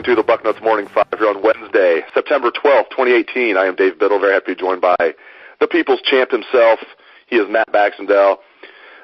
welcome to the Bucknuts Morning 5 here on Wednesday, September 12th, 2018. I am Dave Biddle, very happy to be joined by the people's champ himself. He is Matt Baxendell.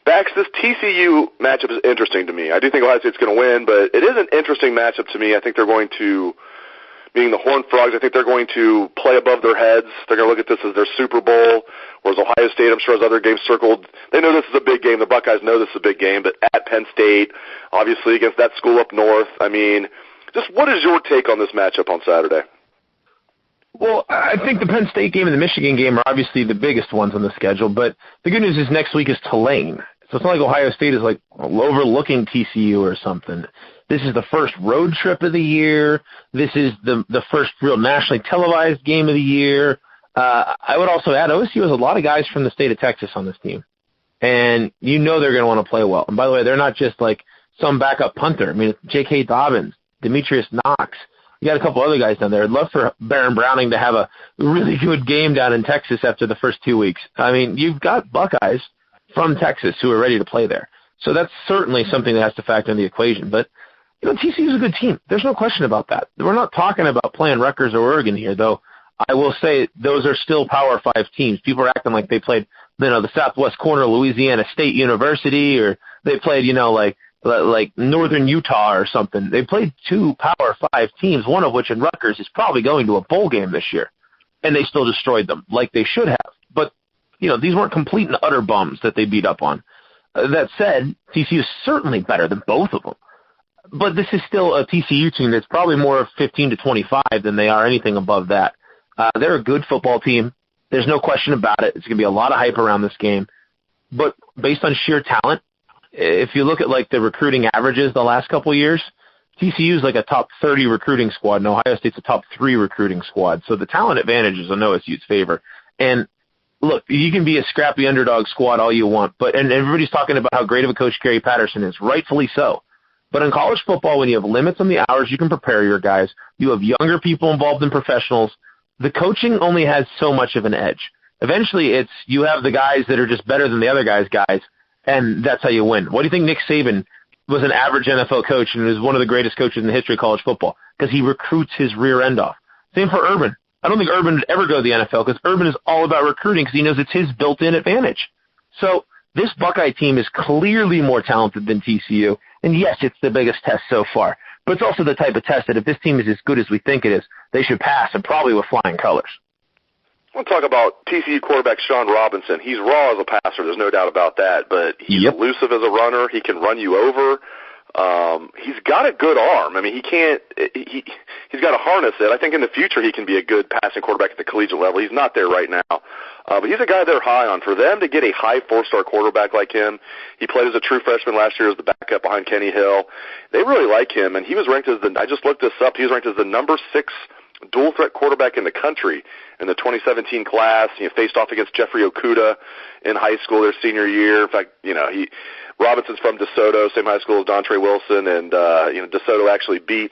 Bax, this TCU matchup is interesting to me. I do think Ohio State's going to win, but it is an interesting matchup to me. I think they're going to, being the Horned Frogs, I think they're going to play above their heads. They're going to look at this as their Super Bowl, whereas Ohio State, I'm sure, has other games circled. They know this is a big game. The Buckeyes know this is a big game, but at Penn State, obviously against that school up north, I mean, just what is your take on this matchup on Saturday? Well, I think the Penn State game and the Michigan game are obviously the biggest ones on the schedule, but the good news is next week is Tulane. So it's not like Ohio State is like overlooking TCU or something. This is the first road trip of the year. This is the first real nationally televised game of the year. I would also add OSU has a lot of guys from the state of Texas on this team. And you know they're going to want to play well. And by the way, they're not just like some backup punter. I mean, it's J.K. Dobbins, Demetrius Knox. You got a couple other guys down there. I'd love for Baron Browning to have a really good game down in Texas after the first 2 weeks. I mean, you've got Buckeyes from Texas who are ready to play there. So that's certainly something that has to factor in the equation. But, you know, TCU is a good team. There's no question about that. We're not talking about playing Rutgers or Oregon here, though. I will say those are still Power 5 teams. People are acting like they played, you know, the southwest corner of Louisiana State University, or they played, you know, like Northern Utah or something. They played 2 Power 5 teams, one of which in Rutgers is probably going to a bowl game this year, and they still destroyed them like they should have. But, you know, these weren't complete and utter bums that they beat up on. That said, TCU is certainly better than both of them. But this is still a TCU team that's probably more 15 to 25 than they are anything above that. They're a good football team. There's no question about it. It's going to be a lot of hype around this game. But based on sheer talent, if you look at like the recruiting averages the last couple of years, TCU is like a top 30 recruiting squad, and Ohio State's a top 3 recruiting squad. So the talent advantage is in OSU's favor. And look, you can be a scrappy underdog squad all you want, and everybody's talking about how great of a coach Gary Patterson is, rightfully so. But in college football, when you have limits on the hours, you can prepare your guys. You have younger people involved in professionals. The coaching only has so much of an edge. Eventually, it's you have the guys that are just better than the other guys, and that's how you win. What do you think Nick Saban was an average NFL coach and is one of the greatest coaches in the history of college football? Because he recruits his rear end off. Same for Urban. I don't think Urban would ever go to the NFL because Urban is all about recruiting because he knows it's his built-in advantage. So this Buckeye team is clearly more talented than TCU, and yes, it's the biggest test so far. But it's also the type of test that if this team is as good as we think it is, they should pass, and probably with flying colors. I want to talk about TCU quarterback Shawn Robinson. He's raw as a passer, there's no doubt about that, but he's elusive as a runner. He can run you over. He's got a good arm. I mean, he's got to harness it. I think in the future he can be a good passing quarterback at the collegiate level. He's not there right now. But he's a guy they're high on. For them to get a high 4-star quarterback like him, he played as a true freshman last year as the backup behind Kenny Hill. They really like him, and he was ranked as I just looked this up, he was ranked as the number 6 dual threat quarterback in the country in the 2017 class. He faced off against Jeffrey Okudah in high school their senior year. In fact, you know, Robinson's from DeSoto, same high school as Dontre Wilson, and DeSoto actually beat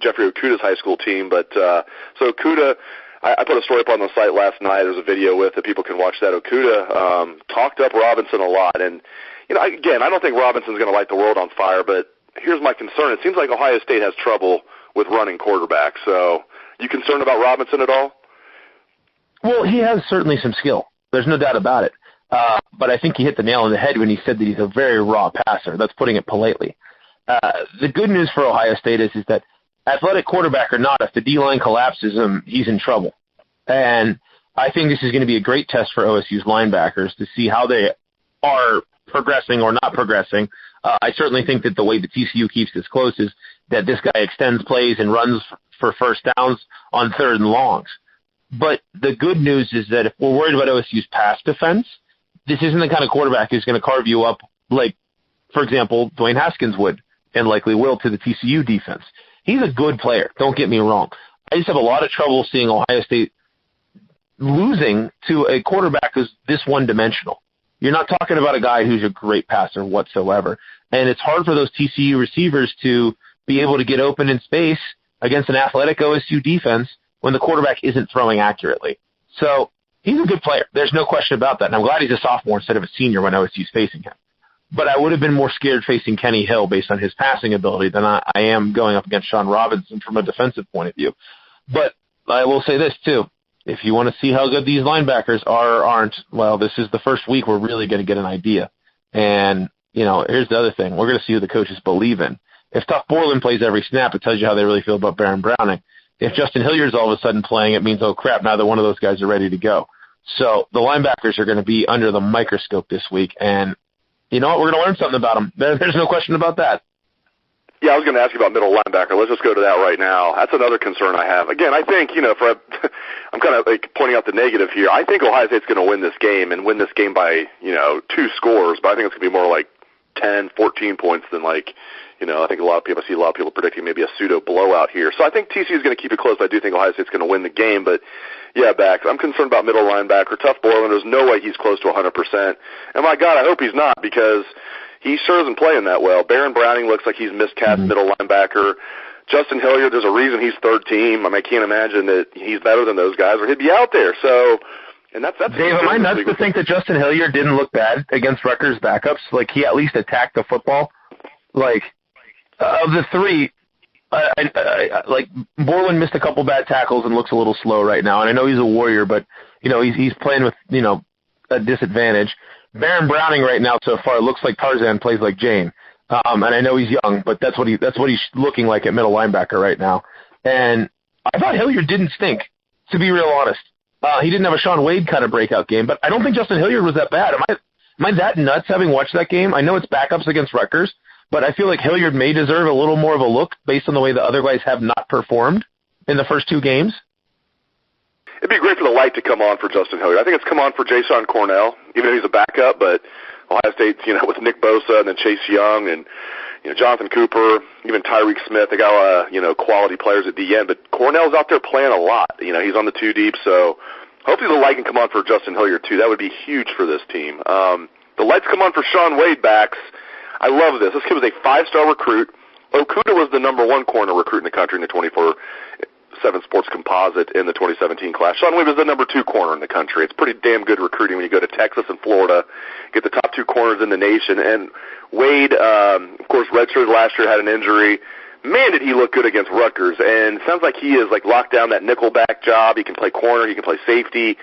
Jeffrey Okudah's high school team. But so Okudah, I put a story up on the site last night. There's a video with that people can watch that. Okudah talked up Robinson a lot, and you know, again, I don't think Robinson's going to light the world on fire, but here's my concern. It seems like Ohio State has trouble with running quarterbacks. So, you concerned about Robinson at all? Well, he has certainly some skill. There's no doubt about it. But I think he hit the nail on the head when he said that he's a very raw passer. That's putting it politely. The good news for Ohio State is that athletic quarterback or not, if the D-line collapses him, he's in trouble. And I think this is going to be a great test for OSU's linebackers to see how they are progressing or not progressing. I certainly think that the way the TCU keeps this close is that this guy extends plays and runs for first downs on 3rd and longs. But the good news is that if we're worried about OSU's pass defense, this isn't the kind of quarterback who's going to carve you up like, for example, Dwayne Haskins would and likely will to the TCU defense. He's a good player, don't get me wrong. I just have a lot of trouble seeing Ohio State losing to a quarterback who's this one-dimensional. You're not talking about a guy who's a great passer whatsoever. And it's hard for those TCU receivers to be able to get open in space against an athletic OSU defense when the quarterback isn't throwing accurately. So he's a good player. There's no question about that. And I'm glad he's a sophomore instead of a senior when OSU's facing him. but I would have been more scared facing Kenny Hill based on his passing ability than I am going up against Shawn Robinson from a defensive point of view. But I will say this, too. If you want to see how good these linebackers are or aren't, well, this is the first week we're really going to get an idea. And, here's the other thing. We're going to see who the coaches believe in. If Tuff Borland plays every snap, it tells you how they really feel about Baron Browning. If Justin Hilliard's all of a sudden playing, it means, oh, crap, neither one of those guys are ready to go. So the linebackers are going to be under the microscope this week. And you know what? We're going to learn something about them. There's no question about that. Yeah, I was going to ask you about middle linebacker. Let's just go to that right now. That's another concern I have. Again, I think, I'm kind of pointing out the negative here. I think Ohio State's going to win this game and win this game by, 2 scores, but I think it's going to be more like 10, 14 points than I think I see a lot of people predicting maybe a pseudo blowout here. So I think TCU is going to keep it close. I do think Ohio State's going to win the game, but yeah, Bax, I'm concerned about middle linebacker. Tuff Borland, there's no way he's close to 100%. And my God, I hope he's not, because he sure isn't playing that well. Baron Browning looks like he's miscast middle linebacker. Justin Hilliard, there's a reason he's third team. I can't imagine that he's better than those guys or he'd be out there. So, and that's Dave, am I nuts to think that Justin Hilliard didn't look bad against Rutgers backups? He at least attacked the football. Of the three, Borland missed a couple bad tackles and looks a little slow right now. And I know he's a warrior, but, he's playing with, a disadvantage. Baron Browning right now so far looks like Tarzan, plays like Jane. And I know he's young, but that's what he's looking like at middle linebacker right now. And I thought Hilliard didn't stink, to be real honest. He didn't have a Shaun Wade kind of breakout game, but I don't think Justin Hilliard was that bad. Am I that nuts having watched that game? I know it's backups against Rutgers, but I feel like Hilliard may deserve a little more of a look based on the way the other guys have not performed in the first 2 games. It'd be great for the light to come on for Justin Hilliard. I think it's come on for Jason Cornell, even though he's a backup, but Ohio State, with Nick Bosa and then Chase Young and, Jonathan Cooper, even Tyreek Smith, they got, quality players at the end, but Cornell's out there playing a lot. He's on the 2 deep, so hopefully the light can come on for Justin Hilliard too. That would be huge for this team. The lights come on for Shaun Wade backs. I love this. This kid was a 5-star recruit. Okuda was the number 1 corner recruit in the country in the 24/7 Sports Composite in the 2017 class. Shaun Wade was the number 2 corner in the country. It's pretty damn good recruiting when you go to Texas and Florida, get the top 2 corners in the nation. And Wade, of course, redshirted last year, had an injury. Man, did he look good against Rutgers. And it sounds like he is locked down that nickelback job. He can play corner. He can play safety.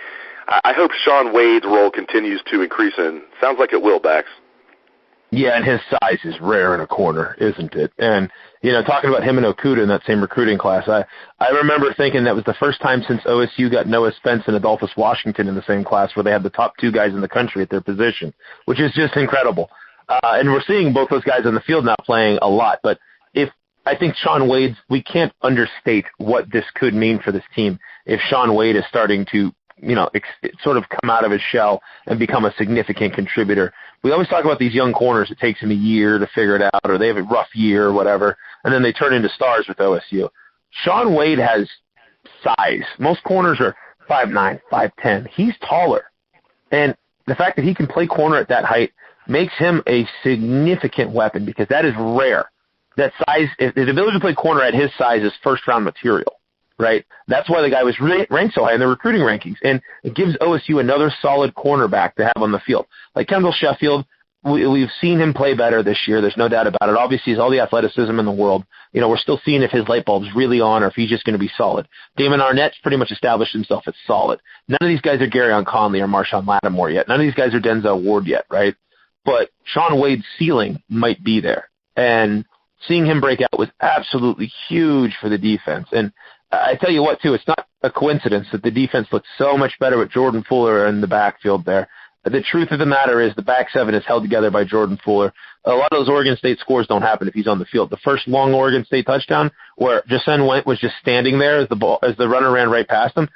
I hope Shaun Wade's role continues to increase, and sounds like it will, Bax. Yeah, and his size is rare in a corner, isn't it? And, talking about him and Okuda in that same recruiting class, I remember thinking that was the first time since OSU got Noah Spence and Adolphus Washington in the same class where they had the top 2 guys in the country at their position, which is just incredible. And we're seeing both those guys on the field now playing a lot. But I think Shaun Wade, we can't understate what this could mean for this team if Shaun Wade is starting to, sort of come out of his shell and become a significant contributor. We always talk about these young corners. It takes them a year to figure it out, or they have a rough year or whatever, and then they turn into stars with OSU. Shaun Wade has size. Most corners are 5'9", 5'10". He's taller. And the fact that he can play corner at that height makes him a significant weapon because that is rare. That size, his ability to play corner at his size is first-round material. Right? That's why the guy was ranked so high in the recruiting rankings. And it gives OSU another solid cornerback to have on the field. Like Kendall Sheffield, we've seen him play better this year. There's no doubt about it. Obviously, he's all the athleticism in the world. We're still seeing if his light bulb's really on or if he's just going to be solid. Damon Arnett's pretty much established himself as solid. None of these guys are Garyon Conley or Marshawn Lattimore yet. None of these guys are Denzel Ward yet, right? But Shaun Wade's ceiling might be there. And seeing him break out was absolutely huge for the defense. And I tell you what, too, it's not a coincidence that the defense looked so much better with Jordan Fuller in the backfield there. The truth of the matter is the back 7 is held together by Jordan Fuller. A lot of those Oregon State scores don't happen if he's on the field. The first long Oregon State touchdown where Jason Went was just standing there as the runner ran right past him,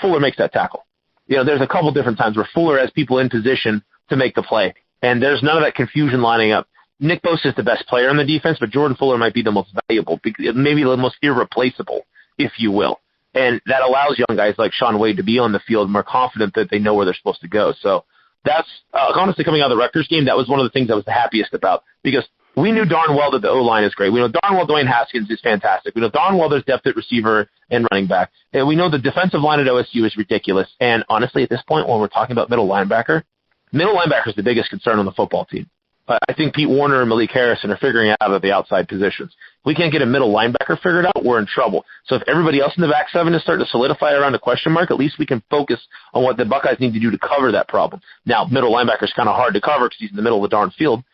Fuller makes that tackle. There's a couple different times where Fuller has people in position to make the play, and there's none of that confusion lining up. Nick Bosa is the best player on the defense, but Jordan Fuller might be the most valuable, maybe the most irreplaceable, if you will. And that allows young guys like Shaun Wade to be on the field more confident that they know where they're supposed to go. So that's honestly coming out of the Rutgers game, that was one of the things I was the happiest about because we knew darn well that the O-line is great. We know darn well Dwayne Haskins is fantastic. We know darn well there's depth at receiver and running back. And we know the defensive line at OSU is ridiculous. And honestly, at this point, when we're talking about middle linebacker is the biggest concern on the football team. I think Pete Warner and Malik Harrison are figuring out at the outside positions. If we can't get a middle linebacker figured out, we're in trouble. So if everybody else in the back seven is starting to solidify around a question mark, at least we can focus on what the Buckeyes need to do to cover that problem. Now, middle linebacker is kind of hard to cover because he's in the middle of the darn field,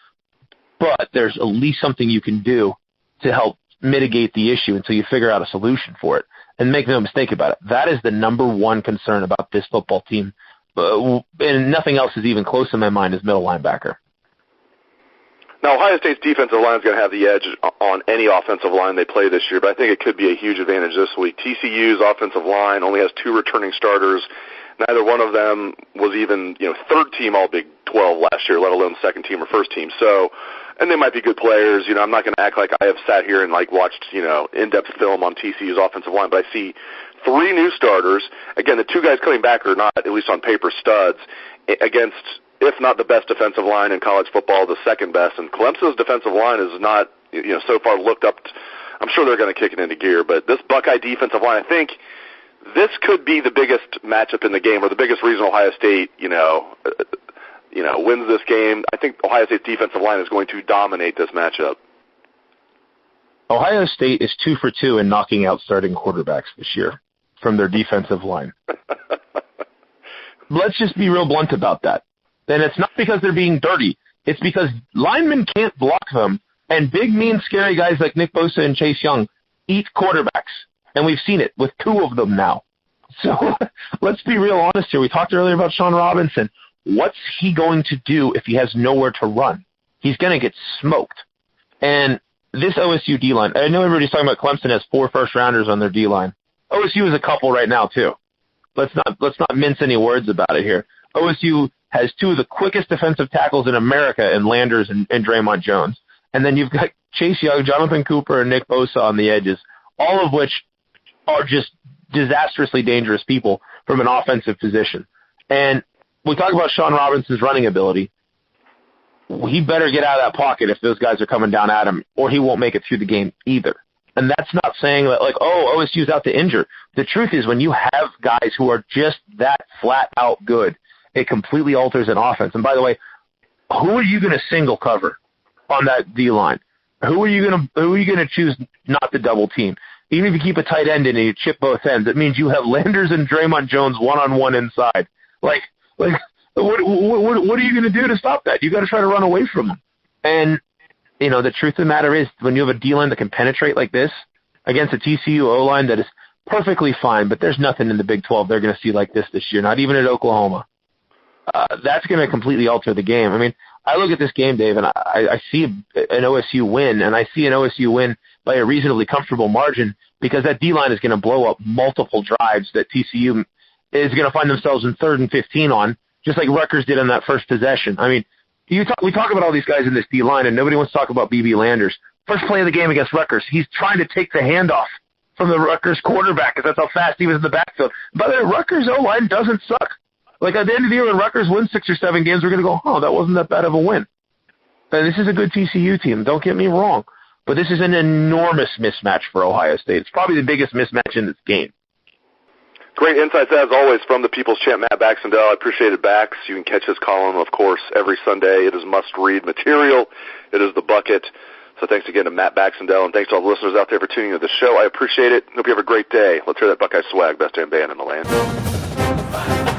but there's at least something you can do to help mitigate the issue until you figure out a solution for it. And make no mistake about it, that is the number one concern about this football team. And nothing else is even close in my mind as middle linebacker. Now, Ohio State's defensive line is going to have the edge on any offensive line they play this year, but I think it could be a huge advantage this week. TCU's offensive line only has 2 returning starters. Neither one of them was even, third team all Big 12 last year, let alone second team or first team. So, and they might be good players. I'm not going to act like I have sat here and watched, in-depth film on TCU's offensive line, but I see 3 new starters. Again, the 2 guys coming back are not, at least on paper, studs against, if not the best defensive line in college football, the second best. And Clemson's defensive line is not, so far looked up. I'm sure they're going to kick it into gear, but this Buckeye defensive line, I think this could be the biggest matchup in the game, or the biggest reason Ohio State, wins this game. I think Ohio State's defensive line is going to dominate this matchup. Ohio State is 2 for 2 in knocking out starting quarterbacks this year from their defensive line. Let's just be real blunt about that. And it's not because they're being dirty. It's because linemen can't block them, and big, mean, scary guys like Nick Bosa and Chase Young eat quarterbacks. And we've seen it with 2 of them now. So let's be real honest here. We talked earlier about Shawn Robinson. What's he going to do if he has nowhere to run? He's going to get smoked. And this OSU D-line, I know everybody's talking about Clemson has 4 first-rounders on their D-line. OSU is a couple right now, too. Let's not mince any words about it here. OSU has 2 of the quickest defensive tackles in America in Landers and Draymond Jones. And then you've got Chase Young, Jonathan Cooper, and Nick Bosa on the edges, all of which are just disastrously dangerous people from an offensive position. And we talk about Shawn Robinson's running ability. He better get out of that pocket if those guys are coming down at him, or he won't make it through the game either. And that's not saying that, OSU's out to injure. The truth is, when you have guys who are just that flat-out good, it completely alters an offense. And by the way, who are you going to single cover on that D-line? Who are you going to choose not to double team? Even if you keep a tight end in and you chip both ends, it means you have Landers and Draymond Jones one-on-one inside. What are you going to do to stop that? You got to try to run away from them. And the truth of the matter is, when you have a D-line that can penetrate like this against a TCU O-line that is perfectly fine, but there's nothing in the Big 12 they're going to see like this year, not even at Oklahoma. That's going to completely alter the game. I mean, I look at this game, Dave, and I see an OSU win, and I see an OSU win by a reasonably comfortable margin because that D-line is going to blow up multiple drives that TCU is going to find themselves in 3rd and 15 on, just like Rutgers did on that first possession. I mean, we talk about all these guys in this D-line, and nobody wants to talk about B.B. Landers. First play of the game against Rutgers, he's trying to take the handoff from the Rutgers quarterback because that's how fast he was in the backfield. But the Rutgers O-line doesn't suck. At the end of the year when Rutgers wins 6 or 7 games, we're going to go, that wasn't that bad of a win. And this is a good TCU team. Don't get me wrong. But this is an enormous mismatch for Ohio State. It's probably the biggest mismatch in this game. Great insights, as always, from the People's Champ, Matt Baxendell. I appreciate it, Bax. You can catch his column, of course, every Sunday. It is must-read material. It is the bucket. So thanks again to Matt Baxendell, and thanks to all the listeners out there for tuning into the show. I appreciate it. Hope you have a great day. Let's hear that Buckeye swag, best damn band in the land.